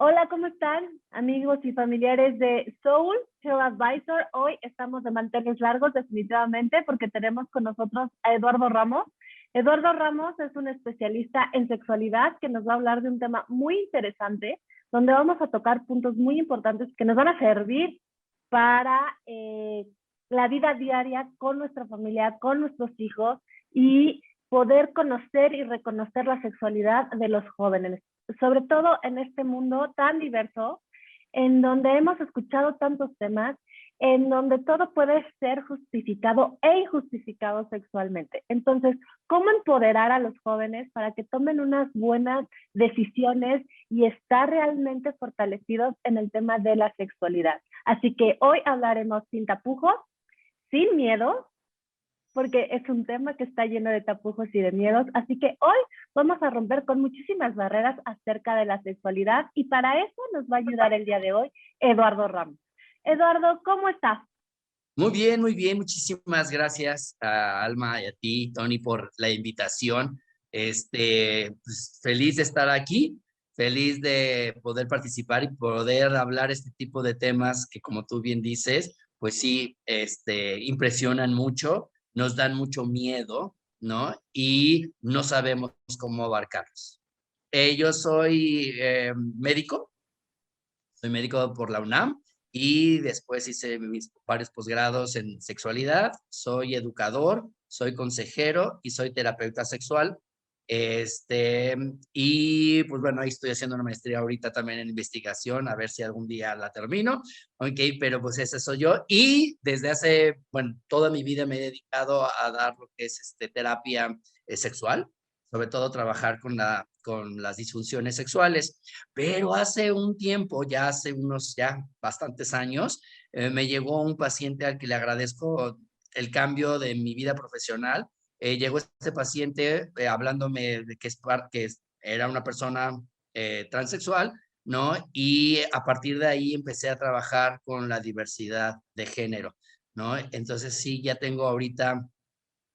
Hola, ¿cómo están, amigos y familiares de Soul Health Advisor? Hoy estamos de manteles largos, definitivamente, porque tenemos con nosotros a Eduardo Ramos. Eduardo Ramos es un especialista en sexualidad que nos va a hablar de un tema muy interesante, donde vamos a tocar puntos muy importantes que nos van a servir para la vida diaria con nuestra familia, con nuestros hijos y poder conocer y reconocer la sexualidad de los jóvenes, sobre todo en este mundo tan diverso, en donde hemos escuchado tantos temas, en donde todo puede ser justificado e injustificado sexualmente. Entonces, ¿cómo empoderar a los jóvenes para que tomen unas buenas decisiones y estar realmente fortalecidos en el tema de la sexualidad? Así que hoy hablaremos sin tapujos, sin miedo, porque es un tema que está lleno de tapujos y de miedos. Así que hoy vamos a romper con muchísimas barreras acerca de la sexualidad y para eso nos va a ayudar el día de hoy Eduardo Ramos. Eduardo, ¿cómo estás? Muy bien, muy bien. Muchísimas gracias a Alma y a ti, Tony, por la invitación. Pues, feliz de estar aquí, feliz de poder participar y poder hablar este tipo de temas que, como tú bien dices, pues sí, impresionan mucho, nos dan mucho miedo, ¿no? Y no sabemos cómo abarcarlos. Yo soy médico por la UNAM y después hice mis varios posgrados en sexualidad. Soy educador, soy consejero y soy terapeuta sexual. Y pues bueno, ahí estoy haciendo una maestría ahorita también en investigación, a ver si algún día la termino. Ok, pero pues ese soy yo. Y desde hace, bueno, toda mi vida me he dedicado a dar lo que es terapia sexual, sobre todo trabajar con las disfunciones sexuales. Pero hace un tiempo, ya hace unos bastantes años, me llegó un paciente al que le agradezco el cambio de mi vida profesional. Llegó este paciente hablándome de que era una persona transexual, ¿no? Y a partir de ahí empecé a trabajar con la diversidad de género, ¿no? Entonces sí, ya tengo ahorita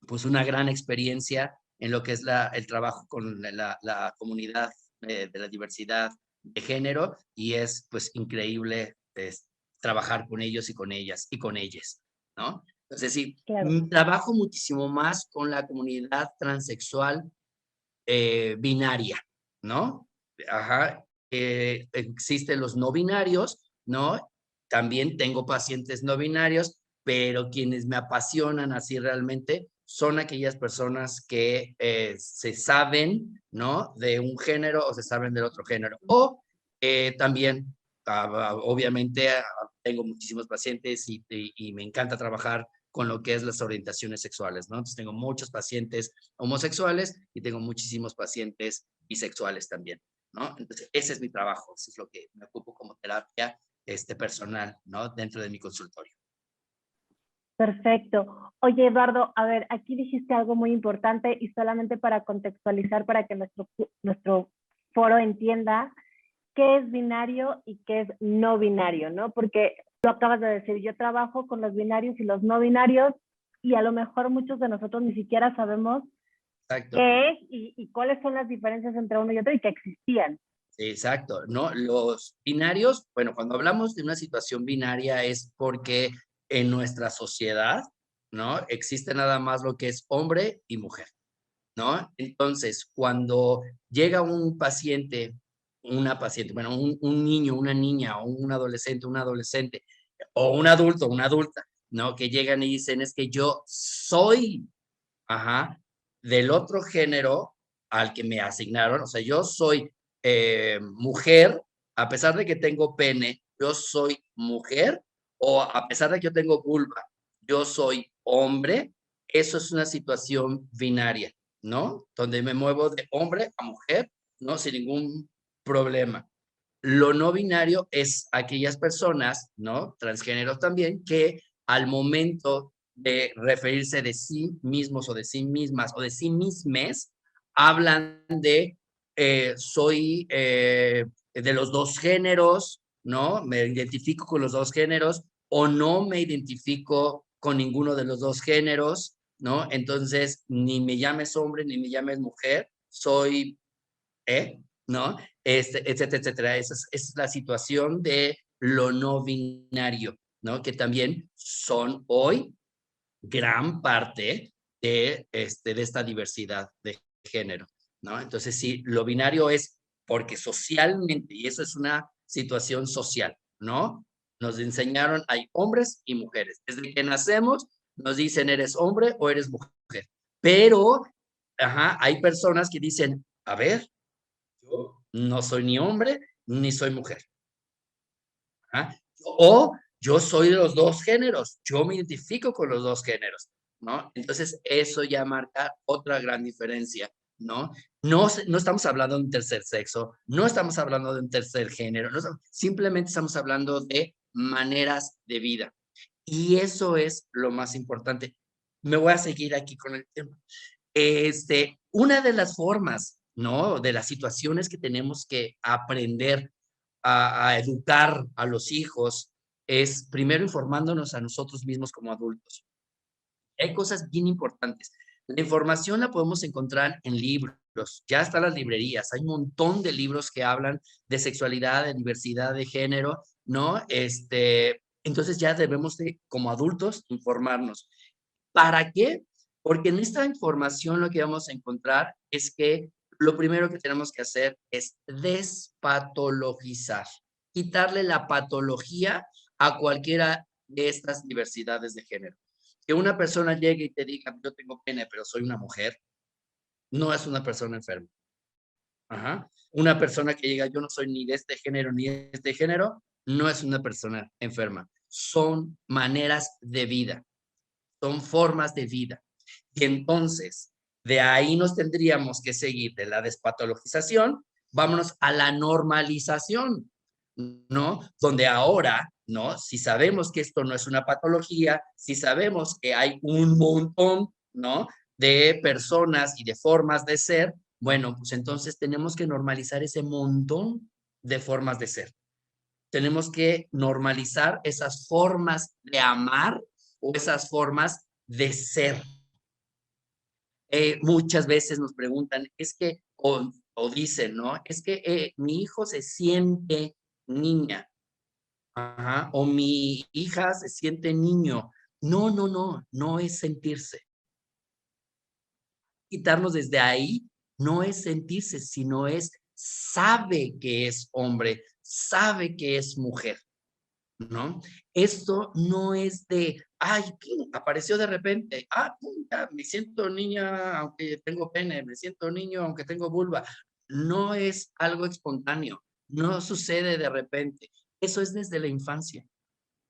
pues una gran experiencia en lo que es el trabajo con la comunidad de la diversidad de género y es pues increíble trabajar con ellos y con ellas y con ellas, ¿no? Entonces sí, Claro. trabajo muchísimo más con la comunidad transexual binaria, ¿no? Ajá, existen los no binarios, ¿no? También tengo pacientes no binarios, pero quienes me apasionan así realmente son aquellas personas que se saben, ¿no? De un género o se saben del otro género. O también, obviamente, tengo muchísimos pacientes y me encanta trabajar con lo que es las orientaciones sexuales, ¿no? Entonces tengo muchos pacientes homosexuales y tengo muchísimos pacientes bisexuales también, ¿no? Entonces ese es mi trabajo, eso es lo que me ocupo como terapia personal, ¿no? Dentro de mi consultorio. Perfecto. Oye, Eduardo, a ver, aquí dijiste algo muy importante y solamente para contextualizar, para que nuestro foro entienda qué es binario y qué es no binario, ¿no? Porque lo acabas de decir, yo trabajo con los binarios y los no binarios y a lo mejor muchos de nosotros ni siquiera sabemos Exacto. qué es y cuáles son las diferencias entre uno y otro y que existían. Exacto, ¿no? Los binarios, bueno, cuando hablamos de una situación binaria es porque en nuestra sociedad, ¿no? Existe nada más lo que es hombre y mujer, ¿no? Entonces, cuando llega un paciente, una paciente, bueno, un niño, una niña, o un adolescente, o un adulto, una adulta, ¿no? Que llegan y dicen, es que yo soy, ajá, del otro género al que me asignaron, o sea, yo soy mujer, a pesar de que tengo pene, yo soy mujer, o a pesar de que yo tengo vulva, yo soy hombre, eso es una situación binaria, ¿no? Donde me muevo de hombre a mujer, ¿no? Sin ningún problema. Lo no binario es aquellas personas, ¿no? Transgéneros también, que al momento de referirse de sí mismos o de sí mismas o de sí mismes, hablan de soy de los dos géneros, ¿no? Me identifico con los dos géneros o no me identifico con ninguno de los dos géneros, ¿no? Entonces, ni me llames hombre ni me llames mujer, soy, ¿no? etcétera, etcétera. Esa es la situación de lo no binario, ¿no? Que también son hoy gran parte de esta diversidad de género, ¿no? Entonces, sí, lo binario es porque socialmente, y eso es una situación social, ¿no? Nos enseñaron, hay hombres y mujeres. Desde que nacemos, nos dicen, eres hombre o eres mujer. Pero, ajá, hay personas que dicen, a ver, yo no soy ni hombre ni soy mujer. ¿Ah? O yo soy de los dos géneros, yo me identifico con los dos géneros, ¿no? Entonces, eso ya marca otra gran diferencia, ¿no? No estamos hablando de un tercer sexo, no estamos hablando de un tercer género, simplemente estamos hablando de maneras de vida. Y eso es lo más importante. Me voy a seguir aquí con el tema. Una de las formas, ¿no? De las situaciones que tenemos que aprender a educar a los hijos es primero informándonos a nosotros mismos como adultos. Hay cosas bien importantes. La información la podemos encontrar en libros, ya están las librerías, hay un montón de libros que hablan de sexualidad, de diversidad de género, ¿no? Entonces ya debemos de, como adultos, informarnos. ¿Para qué? Porque en esta información lo que vamos a encontrar es que lo primero que tenemos que hacer es despatologizar, quitarle la patología a cualquiera de estas diversidades de género. Que una persona llegue y te diga, yo tengo pene, pero soy una mujer, no es una persona enferma. Ajá. Una persona que diga, yo no soy ni de este género ni de este género, no es una persona enferma. Son maneras de vida, son formas de vida. Y entonces, de ahí nos tendríamos que seguir de la despatologización, vámonos a la normalización, ¿no? Donde ahora, ¿no? Si sabemos que esto no es una patología, si sabemos que hay un montón, ¿no? De personas y de formas de ser, bueno, pues entonces tenemos que normalizar ese montón de formas de ser. Tenemos que normalizar esas formas de amar o esas formas de ser. Muchas veces nos preguntan, es que, o dicen, ¿no? Es que mi hijo se siente niña, ajá, o mi hija se siente niño. No, no, no, no es sentirse. Quitarnos desde ahí, no es sentirse, sino es sabe que es hombre, sabe que es mujer, ¿no? Esto no es de, ay, pum, apareció de repente, pum, ya, me siento niña aunque tengo pene, me siento niño aunque tengo vulva. No es algo espontáneo, no sucede de repente. Eso es desde la infancia.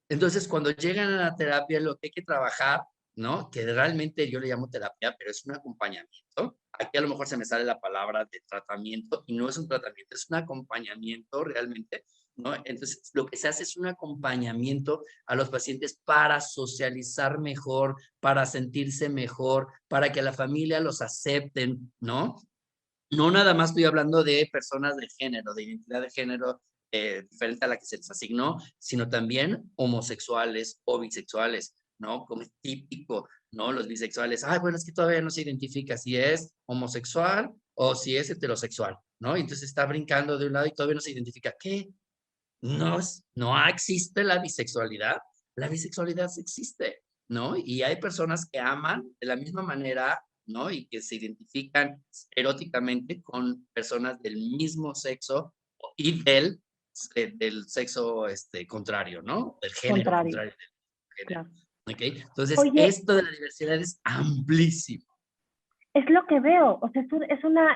Entonces, cuando llegan a la terapia, lo que hay que trabajar, ¿no? Que realmente yo le llamo terapia, pero es un acompañamiento. Aquí a lo mejor se me sale la palabra de tratamiento y no es un tratamiento, es un acompañamiento realmente, ¿no? Entonces, lo que se hace es un acompañamiento a los pacientes para socializar mejor, para sentirse mejor, para que la familia los acepten, ¿no? No nada más estoy hablando de personas de género, de identidad de género diferente a la que se les asignó, sino también homosexuales o bisexuales, ¿no? Como es típico, ¿no? Los bisexuales, bueno, es que todavía no se identifica si es homosexual o si es heterosexual, ¿no? Y entonces está brincando de un lado y todavía no se identifica. ¿Qué? No existe la bisexualidad sí existe, ¿no? Y hay personas que aman de la misma manera, ¿no? Y que se identifican eróticamente con personas del mismo sexo y del sexo contrario, ¿no? Del género Contrario, contrario del género. claro. ¿Ok? Entonces, Oye, esto de la diversidad es amplísimo. es lo que veo, o sea,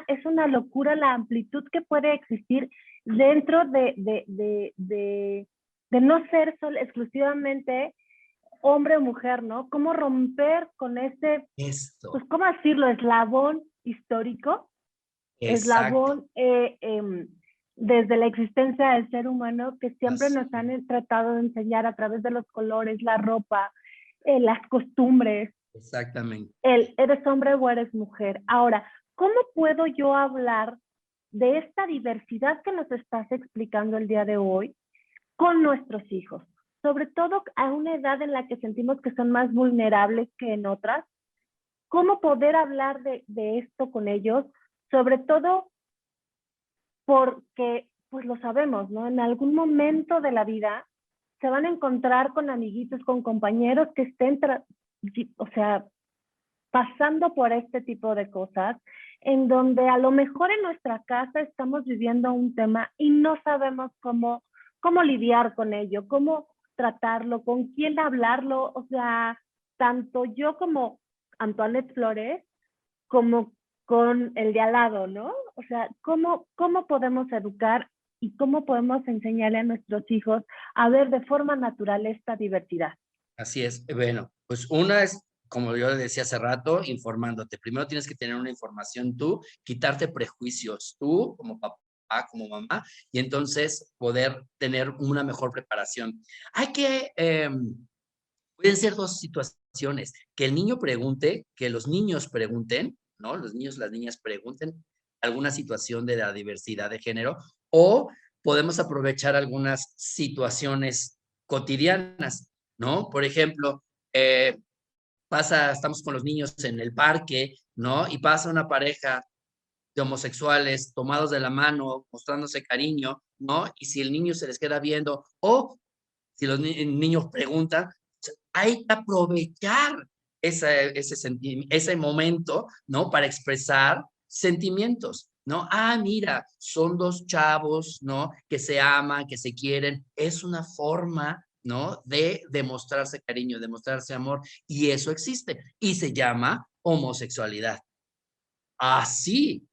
es una locura la amplitud que puede existir dentro de no ser exclusivamente hombre o mujer, ¿no? ¿Cómo romper con ese, Esto, pues, cómo decirlo, eslabón histórico, exacto. eslabón desde la existencia del ser humano que siempre Así, nos han tratado de enseñar a través de los colores, la ropa, las costumbres, exactamente. eres hombre o eres mujer. Ahora, ¿cómo puedo yo hablar de esta diversidad que nos estás explicando el día de hoy con nuestros hijos? Sobre todo a una edad en la que sentimos que son más vulnerables que en otras. ¿Cómo poder hablar de esto con ellos? Sobre todo porque pues lo sabemos, ¿no? En algún momento de la vida se van a encontrar con amiguitos, con compañeros que estén, o sea, pasando por este tipo de cosas, en donde a lo mejor en nuestra casa estamos viviendo un tema y no sabemos cómo lidiar con ello, cómo tratarlo, con quién hablarlo, o sea, tanto yo como Antoinette Flores, como con el de al lado, ¿no? O sea, cómo podemos educar y cómo podemos enseñarle a nuestros hijos a ver de forma natural esta diversidad. Así es. Bueno, pues una es, como yo le decía hace rato, informándote. Primero tienes que tener una información tú, quitarte prejuicios tú como papá, como mamá, y entonces poder tener una mejor preparación. Hay que, pueden ser dos situaciones, que el niño pregunte, que los niños pregunten, ¿no? Los niños, las niñas pregunten alguna situación de la diversidad de género, o podemos aprovechar algunas situaciones cotidianas, ¿no? Por ejemplo, estamos con los niños en el parque, ¿no? Y pasa una pareja de homosexuales tomados de la mano, mostrándose cariño, ¿no? Y si el niño se les queda viendo, o si los niños preguntan, hay que aprovechar ese momento, ¿no? Para expresar sentimientos, ¿no? Ah, mira, son dos chavos, ¿no? Que se aman, que se quieren. Es una forma, ¿no? De demostrarse cariño, demostrarse amor. Y eso existe. Y se llama homosexualidad. Así.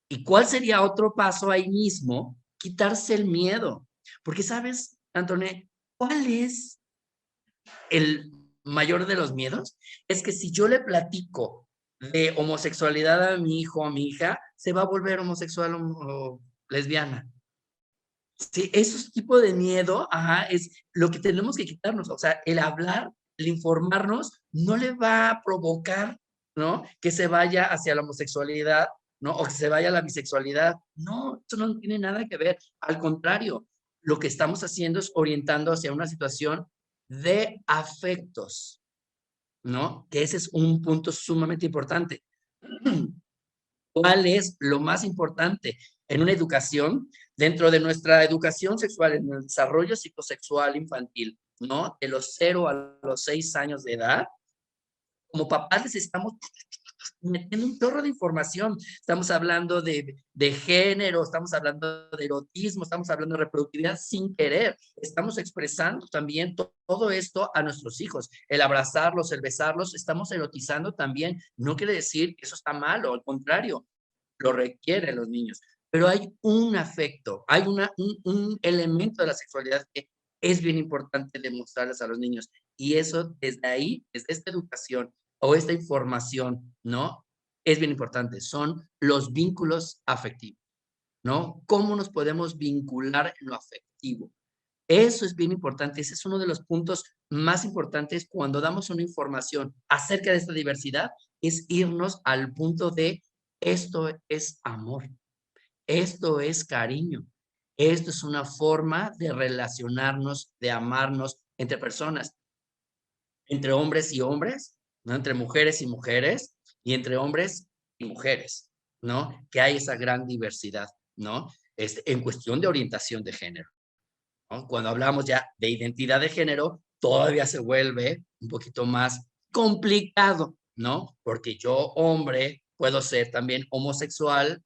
¿Y cuál sería otro paso ahí mismo? Quitarse el miedo. Porque, ¿sabes, Antoné? ¿Cuál es el mayor de los miedos? Es que si yo le platico de homosexualidad a mi hijo o a mi hija, se va a volver homosexual o lesbiana. Sí, esos tipos de miedo, ajá, es lo que tenemos que quitarnos. O sea, el hablar, el informarnos, no le va a provocar, ¿no? Que se vaya hacia la homosexualidad, ¿no? O que se vaya a la bisexualidad. No, eso no tiene nada que ver. Al contrario, lo que estamos haciendo es orientando hacia una situación de afectos, ¿no? Que ese es un punto sumamente importante. ¿Cuál es lo más importante en una educación? Dentro de nuestra educación sexual, en el desarrollo psicosexual infantil, ¿no? De los 0 a los 6 años de edad, como papás les estamos metiendo un chorro de información. Estamos hablando de género, estamos hablando de erotismo, estamos hablando de reproductividad sin querer. Estamos expresando también todo esto a nuestros hijos. El abrazarlos, el besarlos, estamos erotizando también. No quiere decir que eso está malo, al contrario, lo requieren los niños. Pero hay un afecto, hay un elemento de la sexualidad que es bien importante demostrarles a los niños. Y eso desde ahí, desde esta educación o esta información, ¿no? Es bien importante. Son los vínculos afectivos, ¿no? ¿Cómo nos podemos vincular en lo afectivo? Eso es bien importante. Ese es uno de los puntos más importantes cuando damos una información acerca de esta diversidad, es irnos al punto de esto es amor, esto es cariño, esto es una forma de relacionarnos, de amarnos entre personas, entre hombres y hombres, ¿no? Entre mujeres y mujeres, y entre hombres y mujeres, ¿no? Que hay esa gran diversidad, ¿no? En cuestión de orientación de género, ¿no? Cuando hablamos ya de identidad de género, todavía se vuelve un poquito más complicado, ¿no? Porque yo, hombre, puedo ser también homosexual,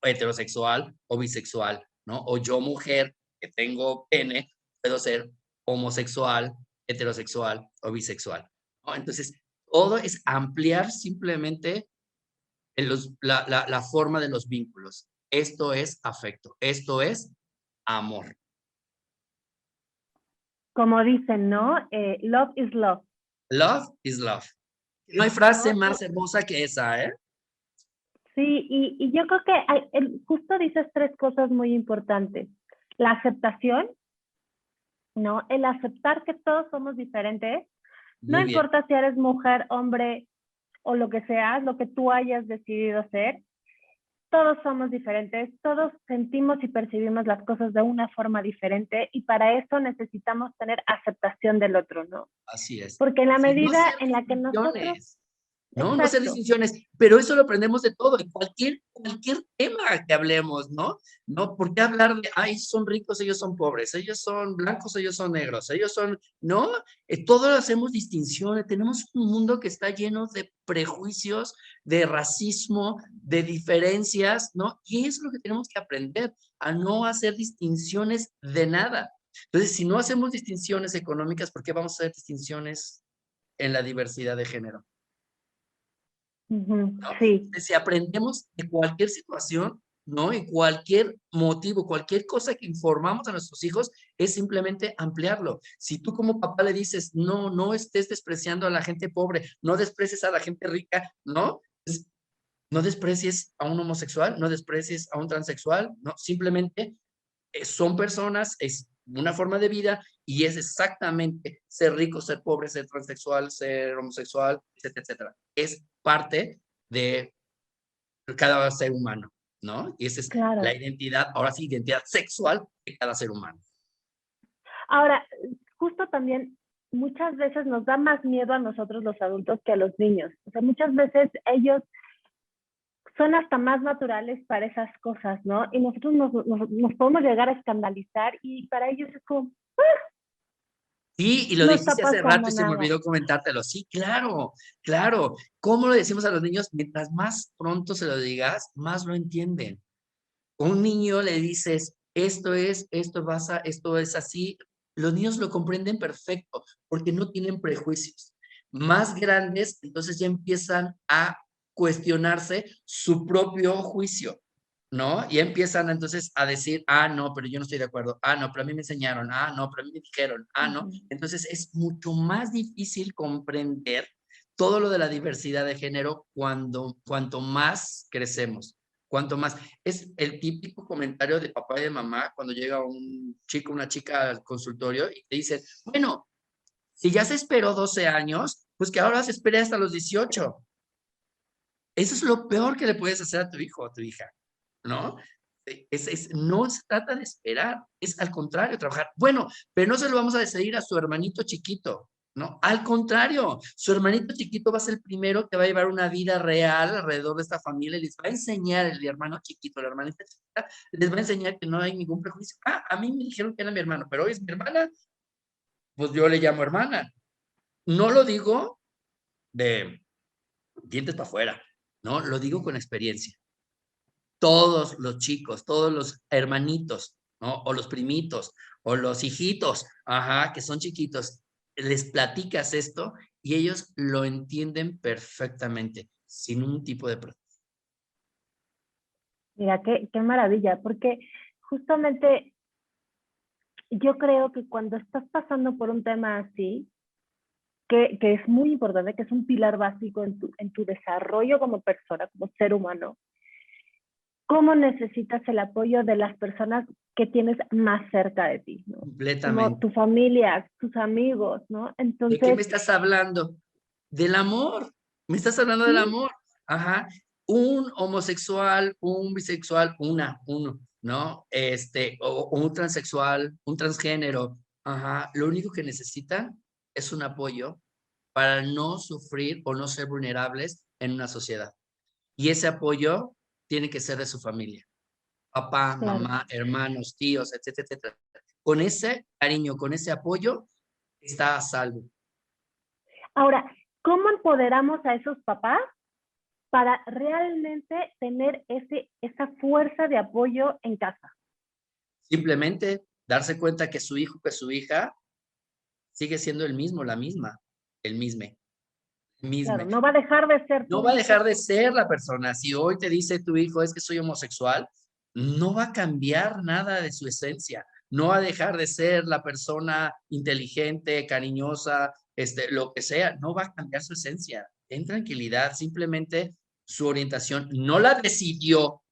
heterosexual o bisexual, ¿no? O yo, mujer, que tengo pene, puedo ser homosexual, heterosexual o bisexual, ¿no? Entonces, todo es ampliar simplemente la forma de los vínculos. Esto es afecto, esto es amor. Como dicen, ¿no? Love is love, Love is love. No hay frase ¿no? más hermosa que esa, ¿eh? Sí, y yo creo que justo dices tres cosas muy importantes. La aceptación, ¿no? El aceptar que todos somos diferentes. No Muy bien. importa si eres mujer, hombre o lo que seas, lo que tú hayas decidido ser, todos somos diferentes, todos sentimos y percibimos las cosas de una forma diferente y para eso necesitamos tener aceptación del otro, ¿no? Así es. Porque en la Así es. No medida hacer en la que nosotros, distinciones. ¿no? No hacer Exacto. distinciones, pero eso lo aprendemos de todo, en cualquier tema que hablemos, ¿no? ¿No? ¿Por qué hablar de, ay, son ricos, ellos son pobres, ellos son blancos, ellos son negros, ellos son, ¿no? Todos hacemos distinciones, tenemos un mundo que está lleno de prejuicios, de racismo, de diferencias, ¿no? Y eso es lo que tenemos que aprender, a no hacer distinciones de nada. Entonces, si no hacemos distinciones económicas, ¿por qué vamos a hacer distinciones en la diversidad de género? Ujú, ¿No? sí, Si aprendemos de cualquier situación, ¿no? En cualquier motivo, cualquier cosa que informamos a nuestros hijos, es simplemente ampliarlo. Si tú como papá le dices, no, no estés despreciando a la gente pobre, no desprecies a la gente rica, ¿no? No desprecies a un homosexual, no desprecies a un transexual, ¿no? Simplemente son personas, es una forma de vida y es exactamente ser rico, ser pobre, ser transexual, ser homosexual, etcétera, etcétera. Es parte de cada ser humano, ¿no? Y esa es la claro. identidad, ahora sí, identidad sexual de cada ser humano. Ahora, justo también muchas veces nos da más miedo a nosotros los adultos que a los niños. O sea, muchas veces ellos son hasta más naturales para esas cosas, ¿no? Y nosotros nos podemos llegar a escandalizar y para ellos es como, Sí, y lo no está dijiste hace rato pasando y se me nada. olvidó comentártelo. Sí, claro, claro. ¿Cómo lo decimos a los niños? Mientras más pronto se lo digas, más lo entienden. Un niño le dices, esto es así. Los niños lo comprenden perfecto porque no tienen prejuicios. Más grandes, entonces ya empiezan a cuestionarse su propio juicio, ¿no? Y empiezan entonces a decir, ah, no, pero yo no estoy de acuerdo, ah, no, pero a mí me enseñaron, ah, no, pero a mí me dijeron, ah, no. Ujú. Entonces es mucho más difícil comprender todo lo de la diversidad de género cuanto más crecemos, cuanto más. Es el típico comentario de papá y de mamá cuando llega un chico, una chica al consultorio y te dicen, bueno, si ya se esperó 12 años, pues que ahora se espere hasta los 18. Eso es lo peor que le puedes hacer a tu hijo o a tu hija, ¿no? No se trata de esperar, es al contrario, trabajar. Bueno, pero no se lo vamos a decidir a su hermanito chiquito, ¿no? Al contrario, su hermanito chiquito va a ser el primero que va a llevar una vida real alrededor de esta familia y les va a enseñar el hermano chiquito, la hermanita chiquita, les va a enseñar que no hay ningún prejuicio. Ah, a mí me dijeron que era mi hermano, pero hoy es mi hermana, pues yo le llamo hermana. No lo digo de dientes para afuera, ¿no? Lo digo con experiencia. Todos los chicos, todos los hermanitos, ¿no? O los primitos, o los hijitos, ajá, que son chiquitos, les platicas esto y ellos lo entienden perfectamente, sin un tipo de problema. Mira, qué maravilla, porque justamente yo creo que cuando estás pasando por un tema así, que es muy importante, que es un pilar básico en tu desarrollo como persona, como ser humano, cómo necesitas el apoyo de las personas que tienes más cerca de ti, ¿no? Como Completamente. tu familia, tus amigos, ¿no? ¿De qué me Entonces, estás hablando? Del amor. Me estás hablando del sí, amor. Ajá. Un homosexual, un bisexual, uno, ¿no? O un transexual, un transgénero. Ajá. Lo único que necesitan es un apoyo para no sufrir o no ser vulnerables en una sociedad. Y ese apoyo tiene que ser de su familia. Papá, claro. mamá, hermanos, tíos, etcétera, etcétera. Con ese cariño, con ese apoyo, está a salvo. Ahora, ¿cómo empoderamos a esos papás para realmente tener esa fuerza de apoyo en casa? Simplemente darse cuenta que su hijo, que su hija sigue siendo el mismo, la misma, el misme, Claro, misme. no va a dejar de ser No tu va a hijo dejar de por... ser la persona. Si hoy te dice tu hijo es que soy homosexual, no va a cambiar nada de su esencia. No va a dejar de ser la persona inteligente, cariñosa, lo que sea. No va a cambiar su esencia. En tranquilidad, simplemente su orientación no la decidió.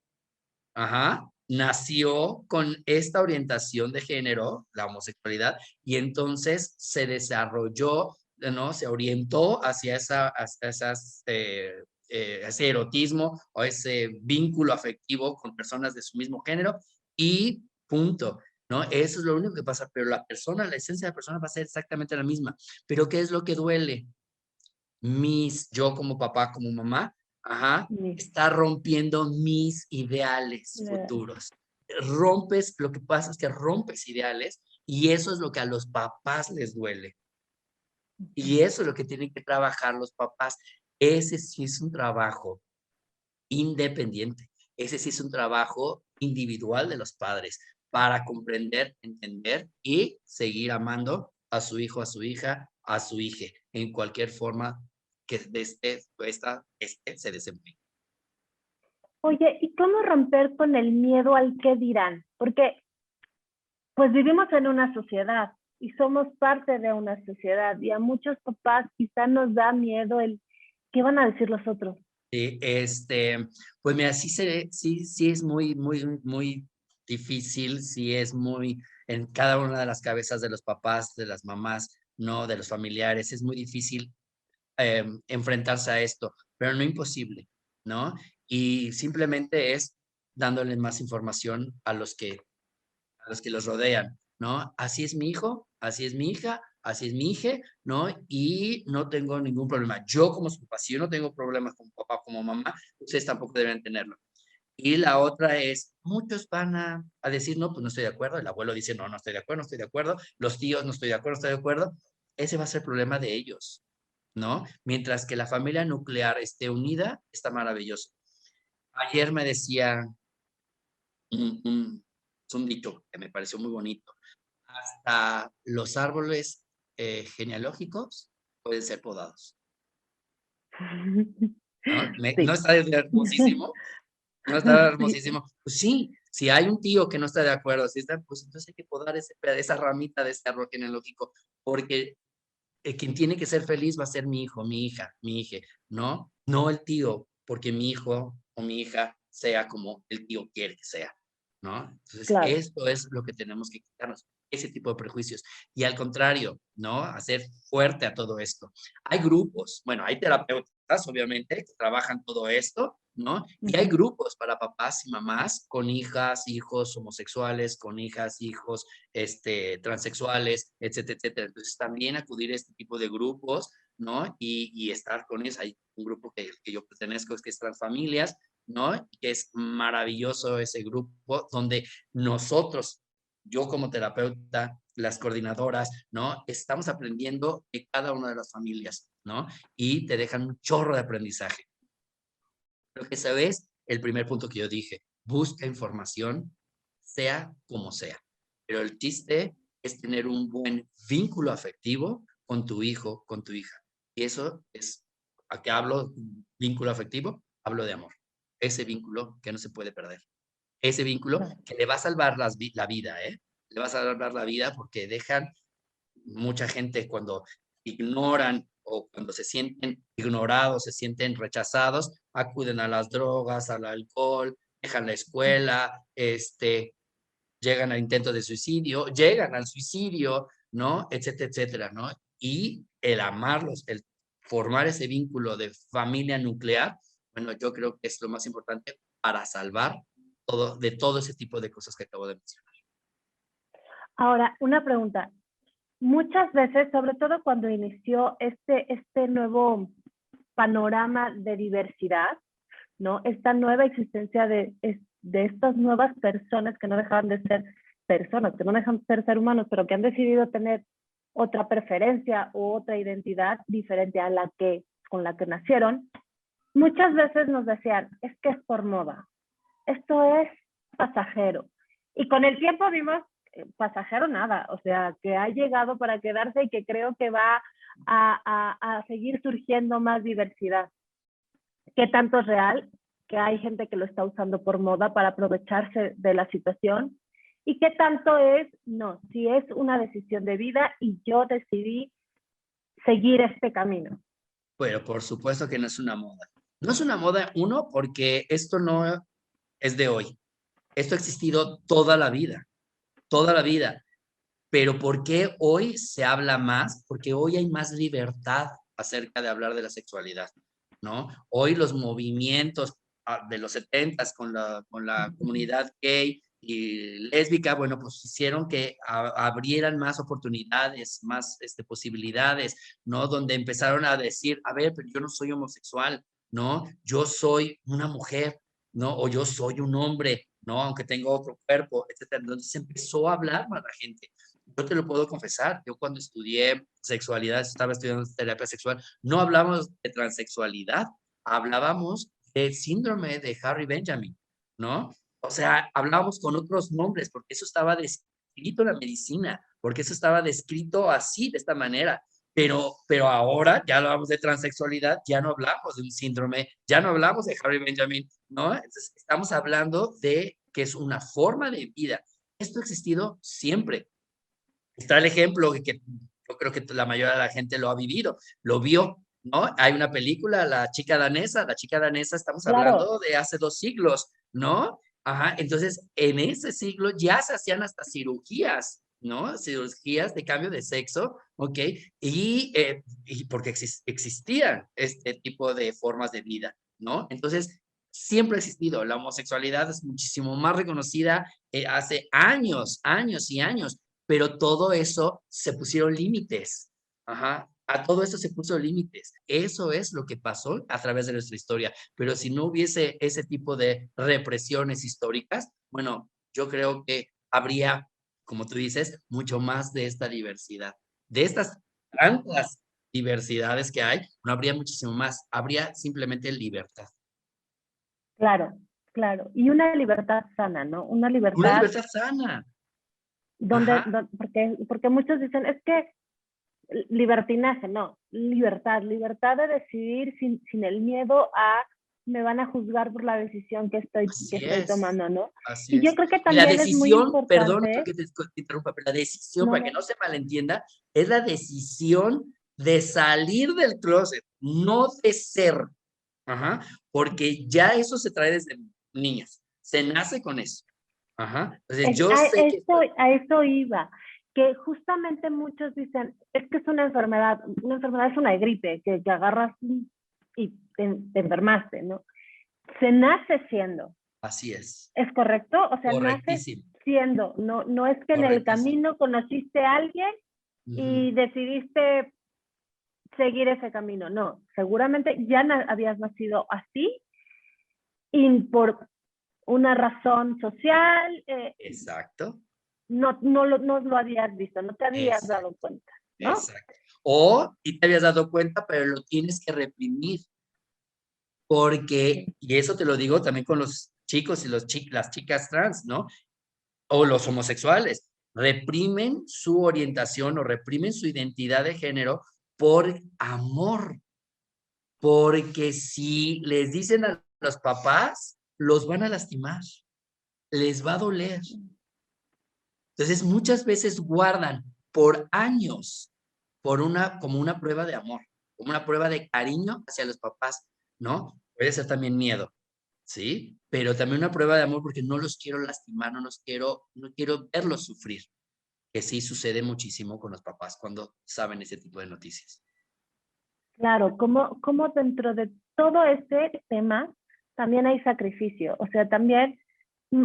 Ajá, nació con esta orientación de género, la homosexualidad, y entonces se desarrolló, ¿no? Se orientó hacia ese erotismo o ese vínculo afectivo con personas de su mismo género y punto, ¿no? Eso es lo único que pasa, pero la persona, la esencia de la persona va a ser exactamente la misma. Pero ¿qué es lo que duele? yo como papá, como mamá, ajá, Sí, está rompiendo mis ideales futuros. Rompes, lo que pasa es que rompes ideales y eso es lo que a los papás les duele. Y eso es lo que tienen que trabajar los papás. Ese sí es un trabajo independiente. Ese sí es un trabajo individual de los padres para comprender, entender y seguir amando a su hijo, a su hija, a su hija, en cualquier forma que se desempeñe. Oye, ¿y cómo romper con el miedo al qué dirán? Porque pues vivimos en una sociedad y somos parte de una sociedad y a muchos papás quizá nos da miedo el qué van a decir los otros. Sí, pues mira, sí es muy difícil, sí es muy en cada una de las cabezas de los papás, de las mamás, ¿no? De los familiares, es muy difícil enfrentarse a esto, pero no imposible, ¿no? Y simplemente es dándoles más información a los que los rodean, ¿no? Así es mi hijo, así es mi hija, así es mi hija, ¿no? Y no tengo ningún problema. Yo como su papá, si yo no tengo problemas con papá, como mamá, ustedes tampoco deben tenerlo. Y la otra es, muchos van a decir, no, pues no estoy de acuerdo. El abuelo dice, no, no estoy de acuerdo, no estoy de acuerdo. Los tíos, no estoy de acuerdo, no estoy de acuerdo. Ese va a ser el problema de ellos, ¿no? Mientras que la familia nuclear esté unida, está maravilloso. Ayer me decía un, un, un dicho que me pareció muy bonito. Hasta los árboles genealógicos pueden ser podados, ¿no? ¿No Sí. está hermosísimo? ¿No está Sí, hermosísimo? Pues sí, si hay un tío que no está de acuerdo, si está, pues entonces hay que podar esa ramita de ese árbol genealógico, porque quien tiene que ser feliz va a ser mi hijo, mi hija, mi hija, ¿no? No el tío, porque mi hijo o mi hija sea como el tío quiere que sea, ¿no? Entonces, claro. esto es lo que tenemos que quitarnos, ese tipo de prejuicios. Y al contrario, ¿no? Hacer fuerte a todo esto. Hay grupos, bueno, hay terapeutas, obviamente, que trabajan todo esto, ¿no? Y hay Ujú. grupos para papás y mamás con hijas, hijos homosexuales, con hijas, hijos transexuales, etcétera, etcétera. Entonces, también acudir a este tipo de grupos, ¿no? Y estar con ellos. Hay un grupo que yo pertenezco, que es Transfamilias, ¿no? Que es maravilloso ese grupo donde nosotros, yo como terapeuta, las coordinadoras, ¿no? Estamos aprendiendo de cada una de las familias, ¿no? Y te dejan un chorro de aprendizaje. Lo que sabes, el primer punto que yo dije, busca información, sea como sea. Pero el chiste es tener un buen vínculo afectivo con tu hijo, con tu hija. Y eso es, ¿a qué hablo? Vínculo afectivo, hablo de amor. Ese vínculo que no se puede perder. Ese vínculo Claro. que le va a salvar la vida, ¿eh? Le va a salvar la vida porque dejan mucha gente cuando ignoran o cuando se sienten ignorados, se sienten rechazados, acuden a las drogas, al alcohol, dejan la escuela, llegan al intento de suicidio, llegan al suicidio, ¿no? Etcétera, etcétera, ¿no? Y el amarlos, el formar ese vínculo de familia nuclear, bueno, yo creo que es lo más importante para salvar de todo ese tipo de cosas que acabo de mencionar. Ahora, una pregunta. Muchas veces, sobre todo cuando inició este nuevo panorama de diversidad, ¿no? Esta nueva existencia de estas nuevas personas que no dejaban de ser personas, que no dejan de ser humanos, pero que han decidido tener otra preferencia u otra identidad diferente a la que con la que nacieron, muchas veces nos decían, es que es por moda, esto es pasajero. Y con el tiempo vimos pasajero nada, o sea, que ha llegado para quedarse y que creo que va a seguir surgiendo más diversidad. ¿Qué tanto es real? Que hay gente que lo está usando por moda para aprovecharse de la situación. ¿Y qué tanto es? No, si es una decisión de vida y yo decidí seguir este camino. Pero por supuesto que no es una moda. No es una moda, uno, porque esto no es de hoy. Esto ha existido toda la vida. Pero ¿por qué hoy se habla más? Porque hoy hay más libertad acerca de hablar de la sexualidad, ¿no? Hoy los movimientos de los 70 con la comunidad gay y lésbica, bueno, pues hicieron que abrieran más oportunidades, más posibilidades, ¿no? Donde empezaron a decir, a ver, pero yo no soy homosexual, ¿no? Yo soy una mujer, ¿no? O yo soy un hombre, ¿no? Aunque tengo otro cuerpo, etcétera. Entonces empezó a hablar más la gente. Yo te lo puedo confesar, yo cuando estudié sexualidad, estaba estudiando terapia sexual, no hablábamos de transexualidad, hablábamos del síndrome de Harry Benjamin, ¿no? O sea, hablábamos con otros nombres, porque eso estaba descrito en la medicina, porque eso estaba descrito así, de esta manera. Pero ahora ya hablamos de transexualidad, ya no hablamos de un síndrome, ya no hablamos de Harry Benjamin, ¿no? Entonces, estamos hablando de que es una forma de vida. Esto ha existido siempre. Está el ejemplo que yo creo que la mayoría de la gente lo ha vivido, lo vio, ¿no? Hay una película, la chica danesa, estamos Claro, hablando de hace 2 siglos, ¿no? Ajá, entonces en ese siglo ya se hacían hasta cirugías, ¿no? Cirugías de cambio de sexo, ¿ok? Y porque existían este tipo de formas de vida, ¿no? Entonces, siempre ha existido. La homosexualidad es muchísimo más reconocida hace años, años y años, pero todo eso se pusieron límites. Ajá. A todo esto se puso límites. Eso es lo que pasó a través de nuestra historia. Pero si no hubiese ese tipo de represiones históricas, bueno, yo creo que habría, como tú dices, mucho más de esta diversidad. De estas tantas diversidades que hay, no habría muchísimo más. Habría simplemente libertad. claro, claro. Y una libertad sana, ¿no? Una Una libertad libertad sana. donde, Ajá. porque muchos dicen, es que libertinaje, no, libertad de decidir sin el miedo a me van a juzgar por la decisión que Así estoy es. tomando, ¿no? Así Y yo es. creo que Y la también es muy decisión, perdón importante, que te interrumpa, pero la decisión, no, para que no, no se malentienda, es la decisión de salir del closet, no de ser. Ajá. Porque ya eso se trae desde niños. Se nace con eso. Ajá. Entonces, yo sé que a eso iba, que justamente muchos dicen, es que es una enfermedad es una gripe, que agarras y te enfermaste, ¿no? Se nace siendo, así es. ¿es correcto? O sea, naces Correctísimo. siendo, no, no es que en el Correctísimo. camino conociste a alguien Ujú. y decidiste seguir ese camino, no, seguramente ya habías nacido así y por una razón social, Exacto. no lo habías visto, no te habías Exacto. dado cuenta, ¿no? Exacto. O y te habías dado cuenta, pero lo tienes que reprimir. Porque, y eso te lo digo también con los chicos y las chicas trans, ¿no? O los homosexuales, reprimen su orientación o reprimen su identidad de género por amor, porque si les dicen a los papás, los van a lastimar, les va a doler. Entonces, muchas veces guardan por años, como una prueba de amor, como una prueba de cariño hacia los papás, ¿no? Puede ser también miedo, ¿sí? Pero también una prueba de amor porque no los quiero lastimar, no quiero verlos sufrir, que sí sucede muchísimo con los papás cuando saben ese tipo de noticias. Claro, como dentro de todo este tema también hay sacrificio, o sea, también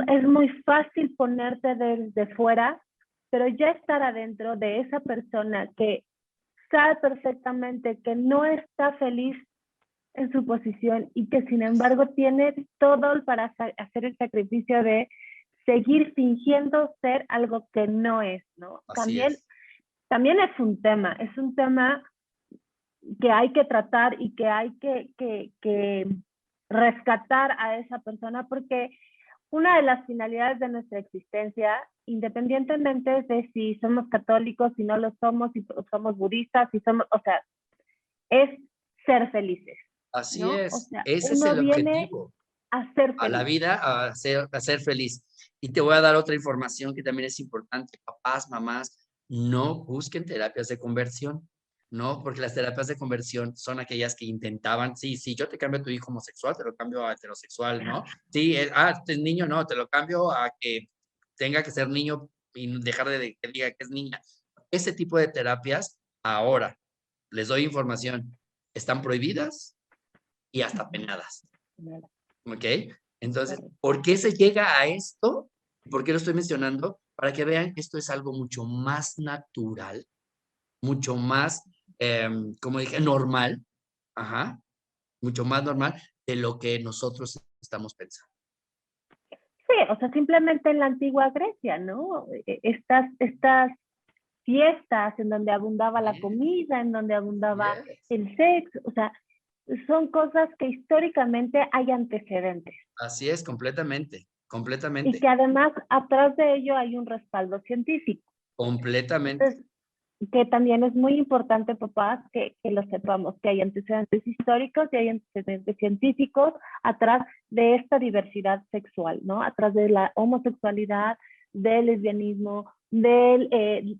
es muy fácil ponerte desde fuera, pero ya estar adentro de esa persona que sabe perfectamente que no está feliz en su posición y que sin embargo tiene todo para hacer el sacrificio de seguir fingiendo ser algo que no es, ¿no? Así es. También es un tema que hay que tratar y que hay que rescatar a esa persona porque una de las finalidades de nuestra existencia, independientemente de si somos católicos, si no lo somos, si somos budistas, si somos, o sea, es ser felices, Así ¿no? O es. sea, Ese es uno el viene objetivo. a ser A la feliz. vida, a ser feliz. Y te voy a dar otra información que también es importante. Papás, mamás, no busquen terapias de conversión, ¿no? Porque las terapias de conversión son aquellas que intentaban, sí, sí, yo te cambio a tu hijo homosexual, te lo cambio a heterosexual, ¿no? Sí, este es niño, no, te lo cambio a que tenga que ser niño y dejar de que diga que es niña. Ese tipo de terapias, ahora, les doy información, están prohibidas y hasta penadas. ¿Ok? Entonces, ¿por qué se llega a esto? ¿Por qué lo estoy mencionando? Para que vean que esto es algo mucho más natural, mucho más, como dije, normal, ajá, mucho más normal de lo que nosotros estamos pensando. Sí, o sea, simplemente en la antigua Grecia, ¿no? Estas fiestas en donde abundaba la Yes, comida, en donde abundaba yes. el sexo, o sea, son cosas que históricamente hay antecedentes Así es, completamente, y completamente, que además atrás de ello hay un respaldo científico. completamente. Entonces, que también es muy importante, papás, que lo sepamos, que hay antecedentes históricos y hay antecedentes científicos atrás de esta diversidad sexual, ¿no? Atrás de la homosexualidad, del lesbianismo, del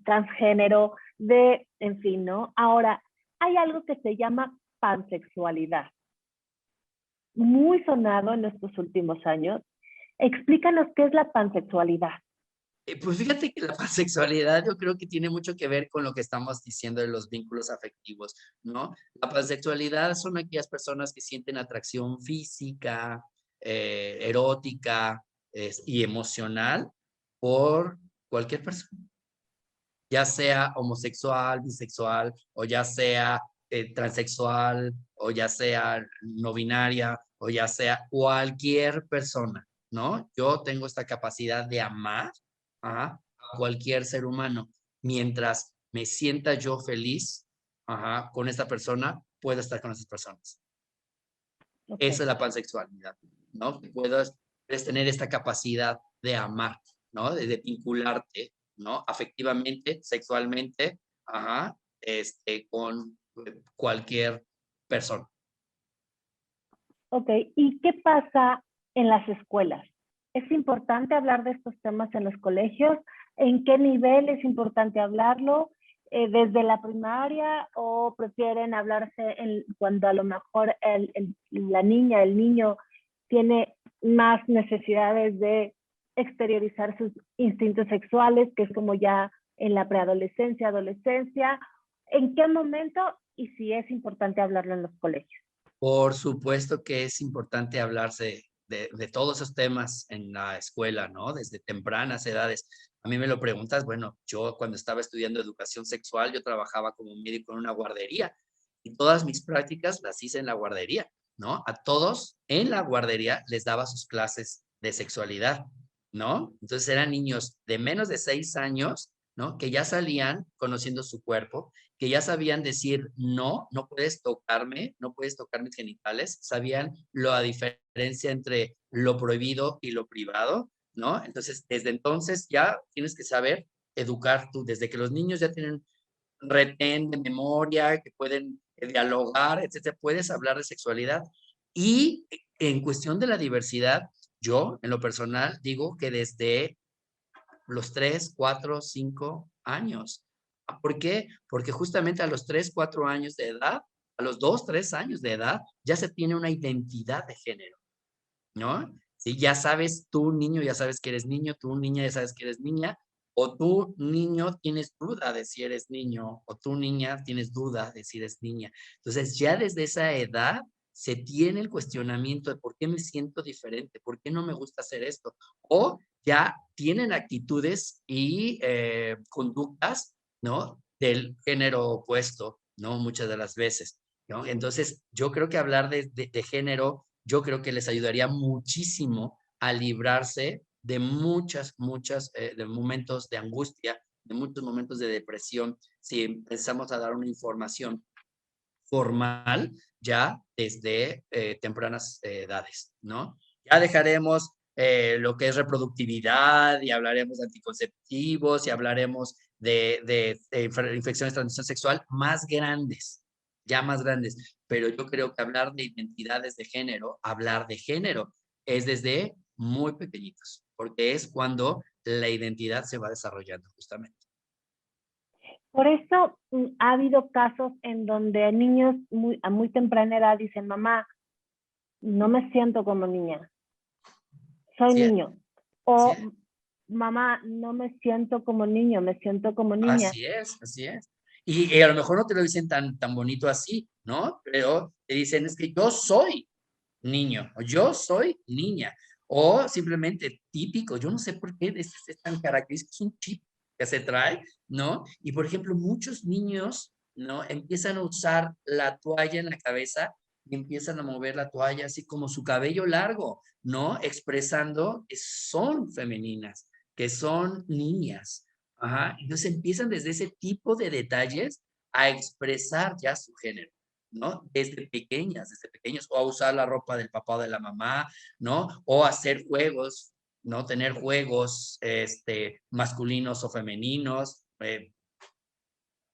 transgénero, en fin, ¿no? Ahora, hay algo que se llama pansexualidad, muy sonado en estos últimos años. Explícanos qué es la pansexualidad. Pues fíjate que la pansexualidad yo creo que tiene mucho que ver con lo que estamos diciendo de los vínculos afectivos, ¿no? La pansexualidad son aquellas personas que sienten atracción física, erótica y emocional por cualquier persona, ya sea homosexual, bisexual, o ya sea transexual, o ya sea no binaria, o ya sea cualquier persona, ¿no? Yo tengo esta capacidad de amar, ajá, a cualquier ser humano. Mientras me sienta yo feliz, ajá, con esta persona, puedo estar con esas personas. Ok, Esa es la pansexualidad, ¿no? Que puedas tener esta capacidad de amar, ¿no? De vincularte, ¿no? Afectivamente, sexualmente, ajá, con cualquier persona. ok. ¿Y qué pasa en las escuelas? ¿Es importante hablar de estos temas en los colegios? ¿En qué nivel es importante hablarlo? ¿Desde la primaria o prefieren hablarse cuando a lo mejor la niña, el niño tiene más necesidades de exteriorizar sus instintos sexuales, que es como ya en la preadolescencia, adolescencia? ¿En qué momento y si es importante hablarlo en los colegios? Por supuesto que es importante hablarse de todos esos temas en la escuela, ¿no? Desde tempranas edades. A mí me lo preguntas, bueno, yo cuando estaba estudiando educación sexual, yo trabajaba como médico en una guardería y todas mis prácticas las hice en la guardería, ¿no? A todos en la guardería les daba sus clases de sexualidad, ¿no? Entonces eran niños de menos de 6 años, ¿no? Que ya salían conociendo su cuerpo, que ya sabían decir, no, no puedes tocarme, no puedes tocar mis genitales, sabían la diferencia entre lo prohibido y lo privado, ¿no? Entonces, desde entonces ya tienes que saber educar tú, desde que los niños ya tienen retén de memoria, que pueden dialogar, etcétera, puedes hablar de sexualidad. Y en cuestión de la diversidad, yo, en lo personal, digo que desde los 3, 4, 5 años. ¿Por qué? Porque justamente a los 3, 4 años de edad, a los 2, 3 años de edad, ya se tiene una identidad de género, ¿no? Si ya sabes, tú niño ya sabes que eres niño, tú niña ya sabes que eres niña, o tú niño tienes duda de si eres niño, o tú niña tienes duda de si eres niña. Entonces ya desde esa edad se tiene el cuestionamiento de por qué me siento diferente, por qué no me gusta hacer esto, o ya tienen actitudes y conductas, ¿no? Del género opuesto, ¿no? Muchas de las veces, ¿no? Entonces yo creo que hablar de género yo creo que les ayudaría muchísimo a librarse de muchas de momentos de angustia, de muchos momentos de depresión, si empezamos a dar una información formal ya desde tempranas edades, ¿no? Ya dejaremos lo que es reproductividad y hablaremos de anticonceptivos y hablaremos de infecciones de transmisión sexual más grandes, ya más grandes. Pero yo creo que hablar de identidades de género, hablar de género, es desde muy pequeñitos, porque es cuando la identidad se va desarrollando justamente. Por eso ha habido casos en donde niños a muy temprana edad dicen, mamá, no me siento como niña, soy Así es, niño. así O es. mamá, no me siento como niño, me siento como niña. Así es, así es. Y a lo mejor no te lo dicen tan bonito así, ¿no? Pero te dicen es que yo soy niño o yo soy niña O simplemente típico, yo no sé por qué es tan característico, es un chip que se trae, ¿no? Y por ejemplo, muchos niños, ¿no? Empiezan a usar la toalla en la cabeza y empiezan a mover la toalla así como su cabello largo, ¿no? Expresando que son femeninas, que son niñas. Ajá. Entonces empiezan desde ese tipo de detalles a expresar ya su género, ¿no? Desde pequeñas, desde pequeños, o a usar la ropa del papá o de la mamá, ¿no? O hacer juegos, ¿no? Tener juegos masculinos o femeninos,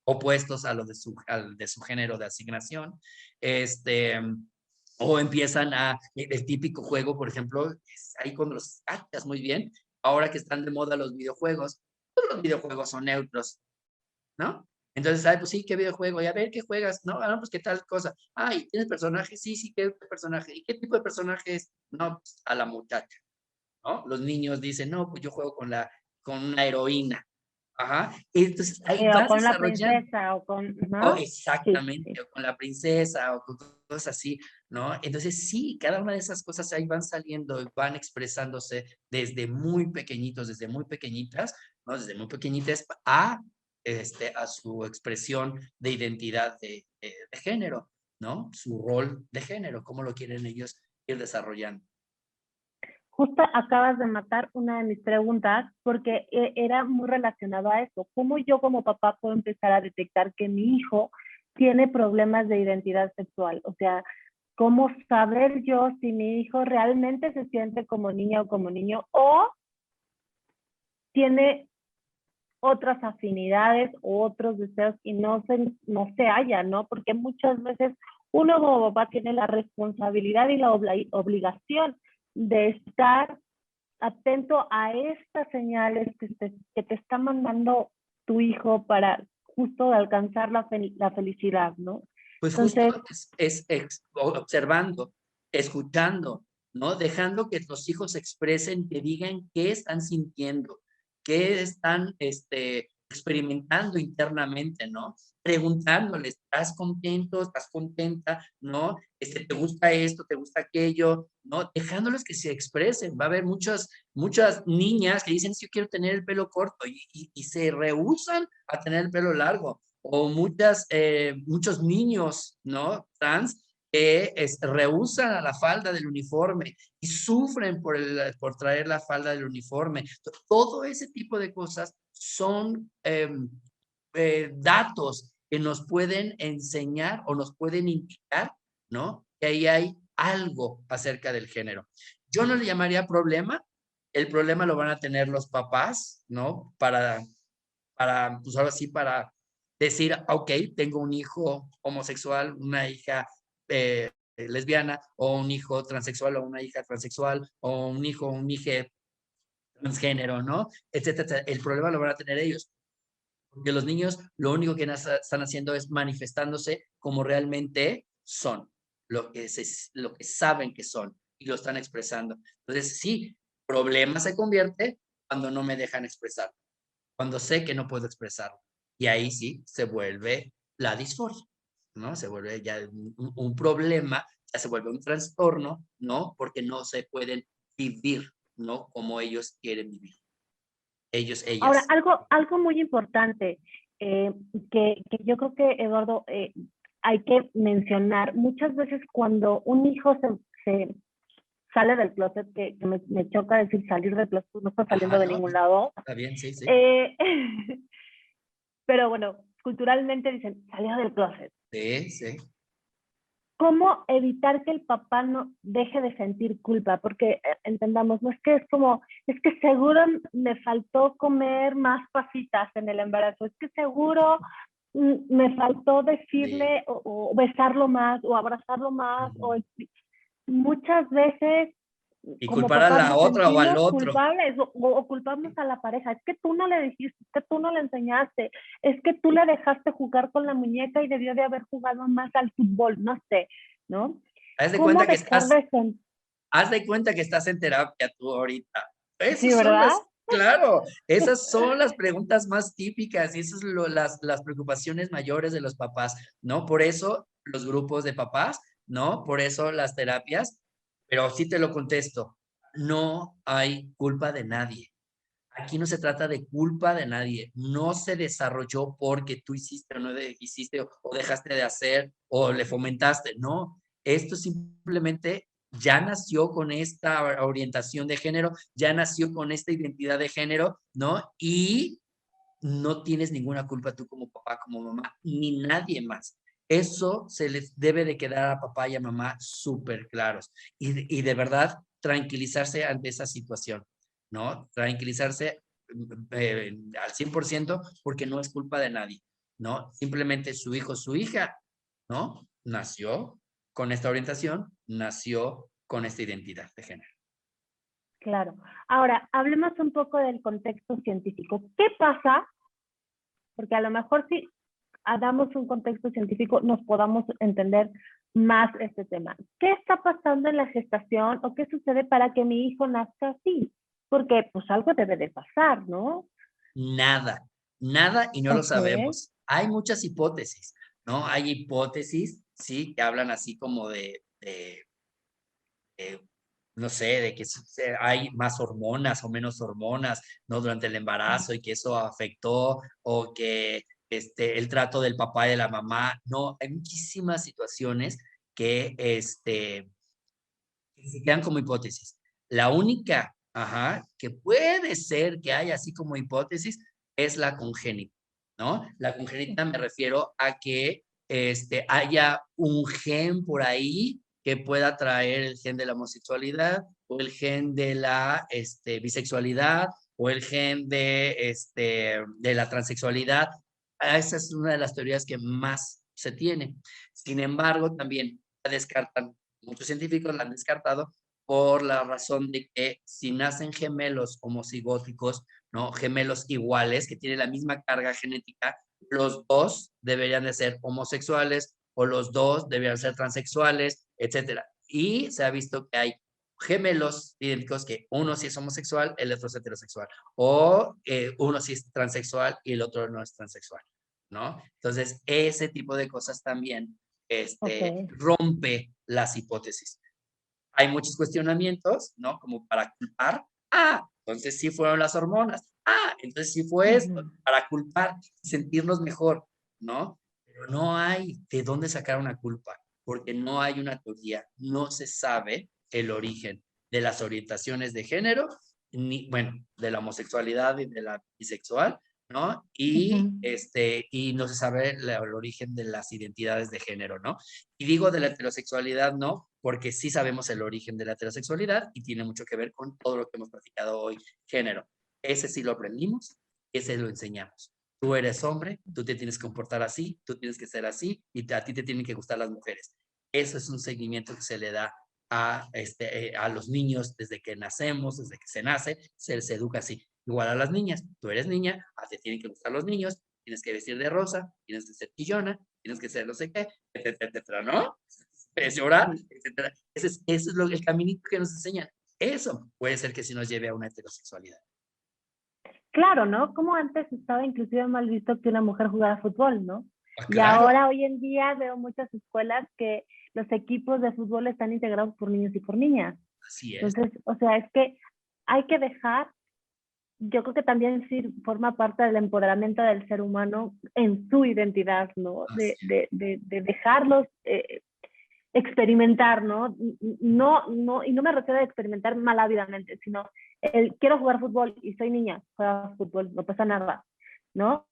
opuestos a lo de al de su género de asignación. O empiezan el típico juego, por ejemplo, es ahí cuando los cachas muy bien, ahora que están de moda los videojuegos, todos los videojuegos son neutros, ¿no? Entonces, ay, pues sí, ¿qué videojuego? Y a ver, ¿qué juegas? No, pues qué tal cosa. Ay, ¿tienes personajes? Sí, sí, ¿qué personaje? ¿Y qué tipo de personaje es? No, pues a la muchacha, ¿no? Los niños dicen, no, pues yo juego con una heroína. Ajá. Entonces, ahí O vas con la desarrollando. princesa, o con, Oh, ¿no? Sí, exactamente, sí. o con la princesa, o con cosas así, ¿no? Entonces, sí, cada una de esas cosas ahí van saliendo, van expresándose desde muy pequeñitos, desde muy pequeñitas, ¿no? Desde muy pequeñitas a su expresión de identidad de género, ¿no? Su rol de género, cómo lo quieren ellos ir desarrollando. Justo acabas de matar una de mis preguntas porque era muy relacionado a eso. ¿Cómo yo como papá puedo empezar a detectar que mi hijo tiene problemas de identidad sexual? O sea, ¿cómo saber yo si mi hijo realmente se siente como niña o como niño o tiene otras afinidades o otros deseos y no se halla, ¿no? Porque muchas veces uno como papá tiene la responsabilidad y la obligación de estar atento a estas señales que te está mandando tu hijo para justo alcanzar la felicidad, ¿no? Pues justo Entonces, observando, escuchando, ¿no? Dejando que los hijos expresen, que digan qué están sintiendo, qué están experimentando internamente, ¿no? Preguntándoles, ¿estás contento? ¿Estás contenta? ¿No? ¿Te gusta esto? ¿Te gusta aquello? ¿No? Dejándoles que se expresen. Va a haber muchas niñas que dicen, sí, yo quiero tener el pelo corto y se rehúsan a tener el pelo largo o muchos niños, ¿no? Trans que rehúsan a la falda del uniforme y sufren por traer la falda del uniforme. Todo ese tipo de cosas son datos que nos pueden enseñar o nos pueden indicar, ¿no? Que ahí hay algo acerca del género. Yo no le llamaría problema, el problema lo van a tener los papás, ¿no? Pues ahora sí, para decir, ok, tengo un hijo homosexual, una hija lesbiana, o un hijo transexual, o una hija transexual, o un hijo, un hija transgénero, ¿no? Etcétera, etcétera. El problema lo van a tener ellos, porque los niños lo único que están haciendo es manifestándose como realmente son, lo que saben que son, y lo están expresando. Entonces, sí, problema se convierte cuando no me dejan expresar, cuando sé que no puedo expresarlo. Y ahí sí se vuelve la disforia, ¿no? Se vuelve ya un problema, ya se vuelve un trastorno, ¿no? Porque no se pueden vivir, ¿no? Como ellos quieren vivir. Ellos, ahora, ellas. algo muy importante eh, que yo creo que, Eduardo, hay que mencionar, muchas veces cuando un hijo se sale del closet, que me choca decir salir del closet, no está saliendo Ajá, de no, ningún lado, está bien, sí, sí. eh, pero bueno, culturalmente dicen, salió del closet. Sí, sí. ¿Cómo evitar que el papá no deje de sentir culpa? Porque entendamos, no es que es como, es que seguro me faltó comer más pasitas en el embarazo, es que seguro me faltó Sí. decirle o besarlo más o abrazarlo más, o muchas veces Y como culpar a papás la nos otra o al sentimos otro. culpables o culpamos a la pareja. Es que tú no le dijiste, es que tú no le enseñaste, es que tú le dejaste jugar con la muñeca y debió de haber jugado más al fútbol, no sé, ¿no? Haz de ¿Cómo cuenta que dejar estás, de sentir? haz de cuenta que estás en terapia tú ahorita. Sí, Esas son ¿verdad? claro, esas son las preguntas más típicas y esas son las preocupaciones mayores de los papás, ¿no? Por eso los grupos de papás, ¿no? Por eso las terapias, pero sí te lo contesto. no hay culpa de nadie. Aquí no se trata de culpa de nadie. No se desarrolló porque tú hiciste o no hiciste o dejaste de hacer o le fomentaste. No, esto simplemente ya nació con esta orientación de género, ya nació con esta identidad de género, ¿no? Y no tienes ninguna culpa tú como papá, como mamá, ni nadie más. Eso se les debe de quedar a papá y a mamá súper claros y de verdad tranquilizarse ante esa situación, ¿no? Tranquilizarse al 100% porque no es culpa de nadie, ¿no? Simplemente su hijo, su hija, ¿no? Nació con esta orientación, nació con esta identidad de género. Claro. Ahora, hablemos un poco del contexto científico. ¿Qué pasa? Porque a lo mejor si damos un contexto científico nos podamos entender más este tema. ¿Qué está pasando en la gestación o qué sucede para que mi hijo nazca así? Porque pues algo debe de pasar, ¿no? Nada, nada y no lo Ok. sabemos. Hay muchas hipótesis, ¿no? Hay hipótesis, sí, que hablan así como de, no sé, de que hay más hormonas o menos hormonas, ¿no? Durante el embarazo y que eso afectó o que el trato del papá y de la mamá. No, hay muchísimas situaciones que se quedan como hipótesis. La única, que puede ser que haya así como hipótesis es la congénita, ¿no? La congénita me refiero a que haya un gen por ahí que pueda traer el gen de la homosexualidad o el gen de la bisexualidad o el gen de la transexualidad. Esa es una de las teorías que más se tiene. Sin embargo, también la descartan muchos científicos la han descartado por la razón de que si nacen gemelos homocigóticos, ¿no? Gemelos iguales, que tienen la misma carga genética, los dos deberían de ser homosexuales o los dos deberían ser transexuales, etcétera. Y se ha visto que hay gemelos idénticos que uno sí es homosexual, el otro es heterosexual, o uno sí es transexual y el otro no es transexual, ¿no? Entonces, ese tipo de cosas también Ok. rompe las hipótesis. Hay muchos cuestionamientos, ¿no? Como para culpar. Entonces sí fueron las hormonas. Entonces sí fue esto, Ujú. para culpar, sentirnos mejor, ¿no? Pero no hay de dónde sacar una culpa, porque no hay una teoría, no se sabe el origen de las orientaciones de género, ni, bueno, de la homosexualidad y de la bisexual, ¿no? Ujú. Y no se sabe el origen de las identidades de género, ¿no? Y digo de la heterosexualidad, ¿no? Porque sí sabemos el origen de la heterosexualidad y tiene mucho que ver con todo lo que hemos platicado hoy, género. Ese sí lo aprendimos, ese lo enseñamos. Tú eres hombre, tú te tienes que comportar así, tú tienes que ser así y a ti te tienen que gustar las mujeres. Eso es un seguimiento que se le da a los niños desde que nacemos, desde que se nace, se les educa así. Igual a las niñas, tú eres niña, a ti tienen que gustar los niños, tienes que vestir de rosa, tienes que ser chillona, tienes que ser no sé qué, etcétera, etcétera, ¿no? Es llorar, Sí. etcétera. Ese es el caminito que nos enseñan. Eso puede ser que sí nos lleve a una heterosexualidad. Claro, ¿no? Como antes estaba inclusive mal visto que una mujer jugara fútbol, ¿no? Y Claro, ahora, hoy en día, veo muchas escuelas que los equipos de fútbol están integrados por niños y por niñas. así es, Entonces, o sea, es que hay que dejar, yo creo que también sí forma parte del empoderamiento del ser humano en su identidad, ¿no? De, así es. de, de, de dejarlos experimentar, ¿no? Y no me refiero a experimentar malávidamente, sino el quiero jugar fútbol y soy niña, juega fútbol, no pasa nada, ¿no?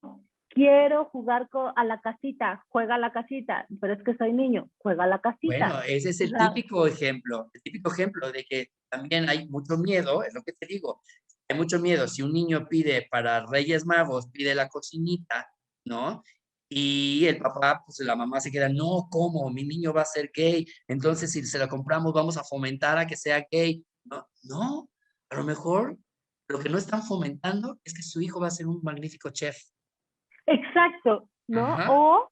Quiero jugar a la casita, juega a la casita, pero es que soy niño, juega a la Bueno, casita. ese es O sea, el típico ejemplo de que también hay mucho miedo, es lo que te digo, hay mucho miedo. Si un niño pide para Reyes Magos, pide la cocinita, ¿no? Y el papá, pues la mamá se queda, no, ¿cómo? Mi niño va a ser gay, entonces si se la compramos vamos a fomentar a que sea gay. No, no, a lo mejor lo que no están fomentando es que su hijo va a ser un magnífico chef. exacto, ¿no? Ajá, O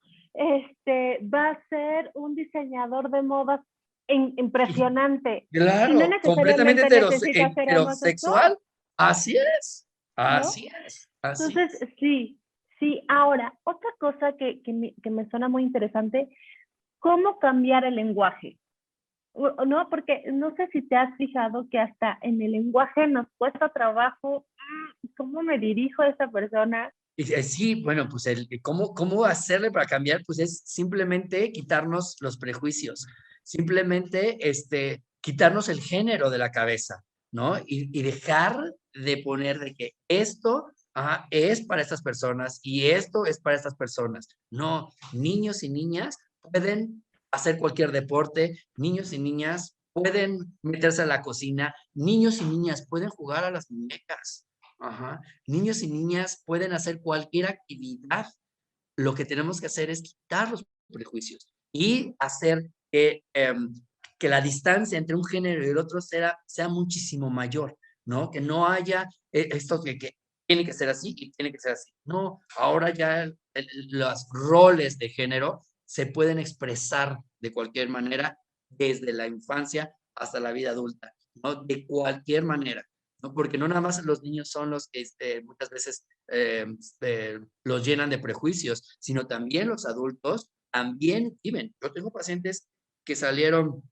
va a ser un diseñador de modas impresionante y no claro, completamente necesariamente necesita ser homosexual, heterosexual. Así es, ¿no? así es, así Entonces, es. sí, sí. Ahora, otra cosa que me suena muy interesante, ¿cómo cambiar el lenguaje? No, porque no sé si te has fijado que hasta en el lenguaje nos cuesta trabajo, ¿cómo me dirijo a esta persona? Sí, bueno, pues ¿cómo hacerle para cambiar? Pues es simplemente quitarnos los prejuicios, simplemente quitarnos el género de la cabeza, ¿no? Y dejar de poner de que esto es para estas personas y esto es para estas personas. No, niños y niñas pueden hacer cualquier deporte, niños y niñas pueden meterse a la cocina, niños y niñas pueden jugar a las muñecas. Ajá. Niños y niñas pueden hacer cualquier actividad. Lo que tenemos que hacer es quitar los prejuicios y hacer que la distancia entre un género y el otro sea muchísimo mayor, ¿no? Que no haya esto que tiene que ser así y tiene que ser así. No, ahora ya los roles de género se pueden expresar de cualquier manera desde la infancia hasta la vida adulta, ¿no? De cualquier manera. ¿No? Porque no nada más los niños son los que muchas veces los llenan de prejuicios, sino también los adultos también viven. Yo tengo pacientes que salieron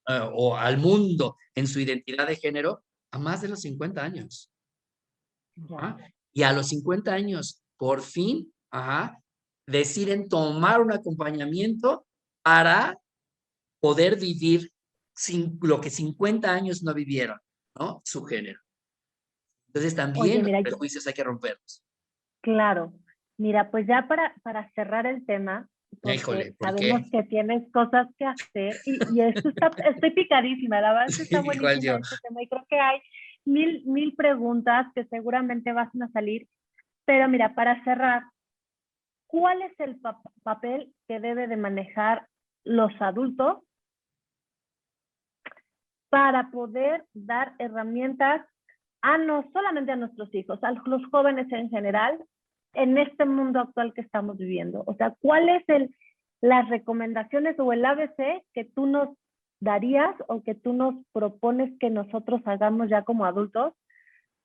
o al mundo en su identidad de género a más de los 50 años. Ya. Y a los 50 años, por fin, deciden tomar un acompañamiento para poder vivir lo que 50 años no vivieron, ¿no? Su género. Entonces Oye, también los mira, prejuicios hay que romperlos. claro, mira, pues ya para cerrar el tema, porque Híjole, ¿por sabemos qué? que tienes cosas que hacer y esto está, estoy picadísima, la verdad es que está Igual buenísimo yo. este tema y creo que hay mil preguntas que seguramente van a salir, pero mira, para cerrar, ¿cuál es el papel que debe de manejar los adultos para poder dar herramientas a no solamente a nuestros hijos, a los jóvenes en general, en este mundo actual que estamos viviendo? O sea, ¿cuáles las recomendaciones o el ABC que tú nos darías o que tú nos propones que nosotros hagamos ya como adultos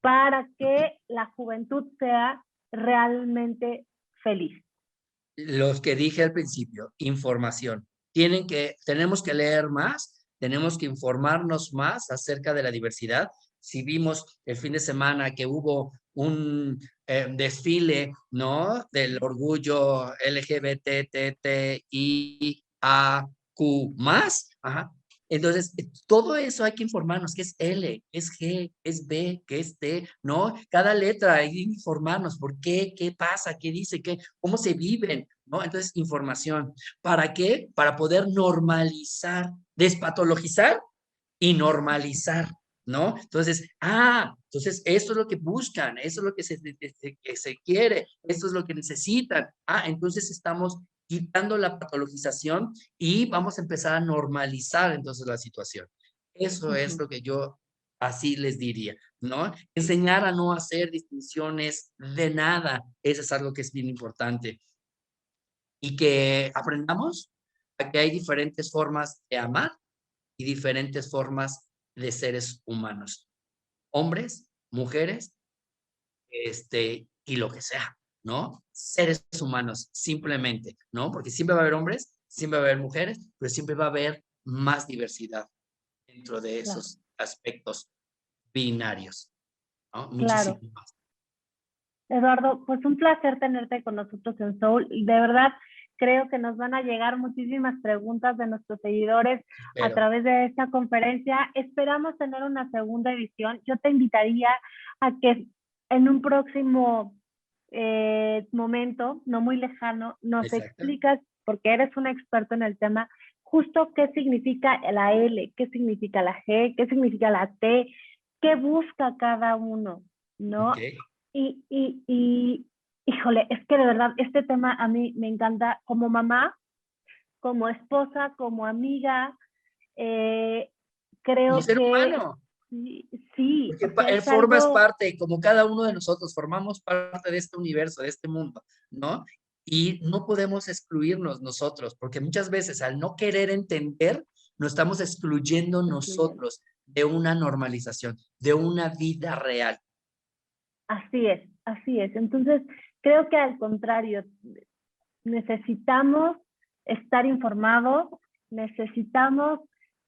para que la juventud sea realmente feliz? Los que dije al principio, información. Tenemos que leer más, tenemos que informarnos más acerca de la diversidad. Si vimos el fin de semana que hubo un desfile, ¿no? Del orgullo LGBTTIAQ+, entonces, todo eso hay que informarnos, qué es L, qué es G, qué es B, qué es T, ¿no? Cada letra hay que informarnos por qué pasa, qué dice, cómo se viven, ¿no? Entonces, información. ¿Para qué? Para poder normalizar, despatologizar y normalizar, ¿no? Entonces esto es lo que buscan, eso es lo que se quiere, esto es lo que necesitan. Entonces estamos quitando la patologización y vamos a empezar a normalizar entonces la situación. Eso es lo que yo así les diría, ¿no? Enseñar a no hacer distinciones de nada, eso es algo que es bien importante. Y que aprendamos a que hay diferentes formas de amar y diferentes formas de seres humanos, hombres, mujeres, y lo que sea, ¿no? Seres humanos, simplemente, ¿no? Porque siempre va a haber hombres, siempre va a haber mujeres, pero siempre va a haber más diversidad dentro de Claro, esos aspectos binarios, ¿no? claro. Muchísimo más. Eduardo, pues un placer tenerte con nosotros en Soul. De verdad, creo que nos van a llegar muchísimas preguntas de nuestros seguidores a Pero, través de esta conferencia. Esperamos tener una segunda edición. Yo te invitaría a que en un próximo momento, no muy lejano, nos exacto. explicas, porque eres un experto en el tema, justo qué significa la L, qué significa la G, qué significa la T, qué busca cada uno, Ok. ¿no? Híjole, es que de verdad este tema a mí me encanta como mamá, como esposa, como amiga. eh, Como Creo ser que humano. sí, sí, Porque o sea, es formas algo parte, como cada uno de nosotros, formamos parte de este universo, de este mundo, ¿no? Y no podemos excluirnos nosotros, porque muchas veces al no querer entender, nos estamos excluyendo excluyente. nosotros de una normalización, de una vida real. Así es, así es. Entonces, creo que al contrario, necesitamos estar informados, necesitamos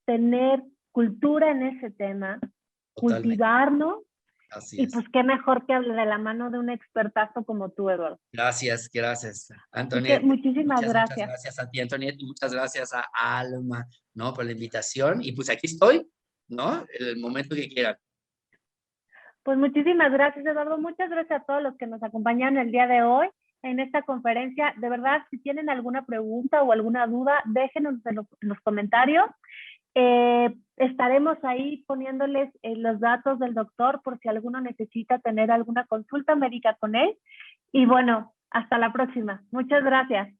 tener cultura en ese tema, Totalmente. cultivarnos, Así y es. pues qué mejor que hable de la mano de un expertazo como tú, Eduardo. Gracias, gracias, Así que Antonieta. muchísimas Muchas gracias. gracias a ti, Antonieta, y muchas gracias a Alma, ¿no? Por la invitación. Y pues aquí estoy, ¿no? El momento que quieran. Pues muchísimas gracias, Eduardo. Muchas gracias a todos los que nos acompañan el día de hoy en esta conferencia. De verdad, si tienen alguna pregunta o alguna duda, déjenos en los comentarios. Estaremos ahí poniéndoles los datos del doctor por si alguno necesita tener alguna consulta médica con él. Y bueno, hasta la próxima. Muchas gracias.